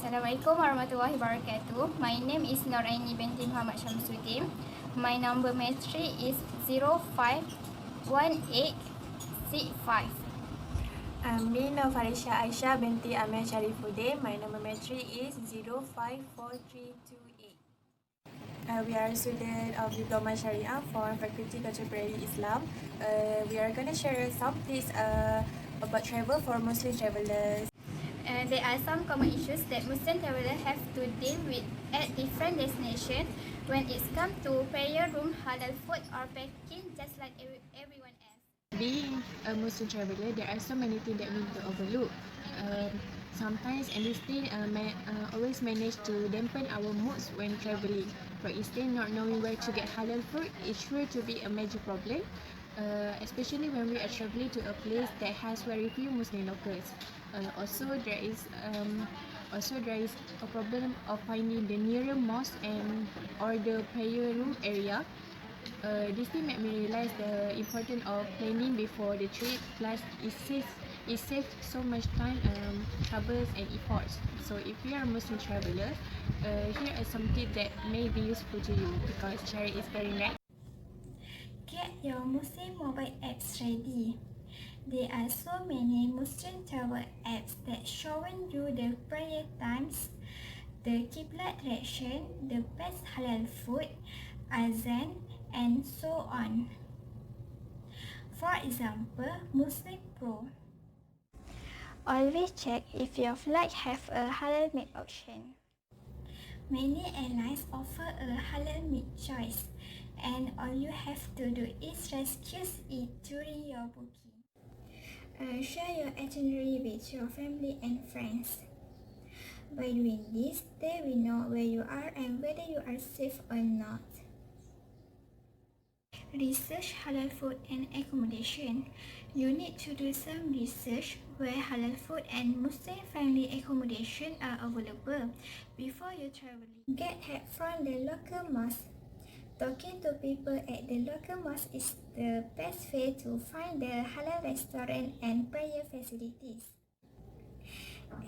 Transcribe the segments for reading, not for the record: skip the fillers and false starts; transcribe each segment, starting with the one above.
Assalamualaikum warahmatullahi wabarakatuh. My name is Noraini binti Muhammad Syamsuddin. My number matric is 051865. Me Farisha Aisyah binti Amir Sharifuddin. My number matric is 054328. We are a student of Diploma Sharia from Faculty Contemporary Islam. We are going to share some tips about travel for Muslim travelers. There are some common issues that Muslim travelers have to deal with at different destinations when it's come to prayer room, halal food, or packing, just like everyone else. Being a Muslim traveller, there are so many things that we need to overlook. Sometimes, and this thing always manage to dampen our moods when travelling. For instance, not knowing where to get halal food is sure to be a major problem, especially when we are travelling to a place that has very few Muslim locals. Also, there is a problem of finding the nearest mosque or the prayer room area. This thing made me realize the importance of planning before the trip. Plus, it saves so much time, troubles, and efforts. So, if you are a Muslim traveller, here are some tips that may be useful to you because Sharia is very nice. Get your Muslim mobile apps ready. There are so many Muslim travel apps that showing you the prayer times, the Qiblat direction, the best halal food, azan, and so on. For example, Muslim Pro. Always check if your flight have a halal meat option. Many airlines offer a halal meat choice, and all you have to do is rescue it during your booking. Share your itinerary with your family and friends. By doing this, they will know where you are and whether you are safe or not. Research halal food and accommodation. You need to do some research where halal food and Muslim-friendly accommodation are available before you travel. Get help from the local mosque. Talking to people at the local mosque is the best way to find the halal restaurant and prayer facilities.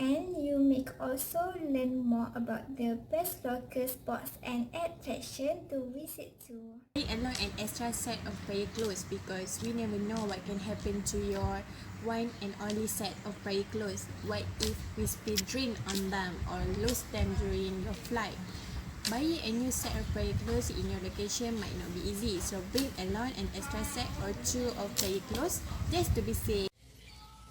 And you may also learn more about the best local spots and attractions to visit too. Bring along an extra set of prayer clothes because we never know what can happen to your one and only set of prayer clothes. What if we spill drink on them or lose them during your flight? Buying a new set of prayer clothes in your location might not be easy, so bring along an extra set or two of prayer clothes just to be safe.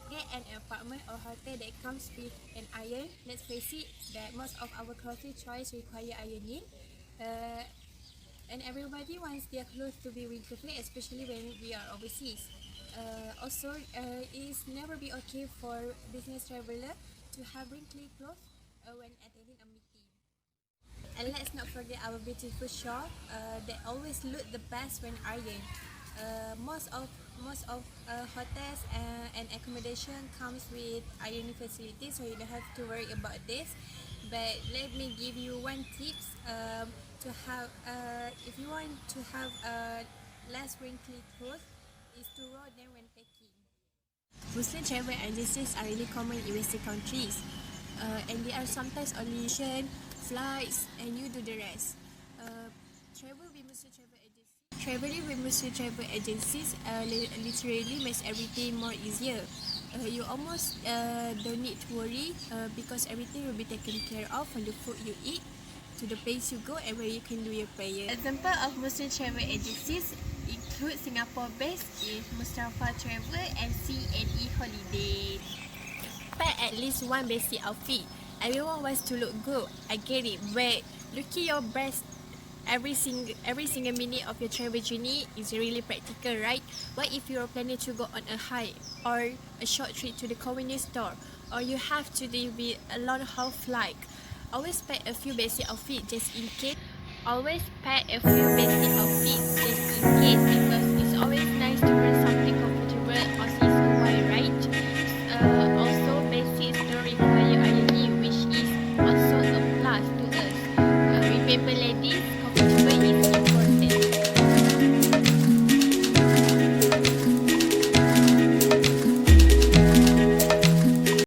Get an apartment or hotel that comes with an iron. Let's face it, that most of our clothing choice require ironing, and everybody wants their clothes to be wrinkle-free, especially when we are overseas. Also, it is never be okay for business traveler to have wrinkly clothes when attending a meeting. And let's not forget our beautiful shawl that always look the best when ironed. Most of hotels and accommodation comes with ironing facilities, so you don't have to worry about this. But let me give you one tips to have if you want to have less wrinkly clothes is to roll them when packing. Muslim travel agencies are really common in Western countries, and they are sometimes only flights, and you do the rest. Traveling with Muslim travel agencies literally makes everything more easier. You almost don't need to worry because everything will be taken care of, from the food you eat to the place you go and where you can do your prayer. Example of Muslim travel agencies include Singapore-based is Mustafa Travel and C&E Holidays. Pack at least one basic outfit. Everyone wants to look good, I get it, but looking your best every single minute of your travel journey is really practical, right? What if you're planning to go on a hike or a short trip to the convenience store, or you have to deal with a long haul flight? Always pack a few basic outfits just in case. Because it's always nice to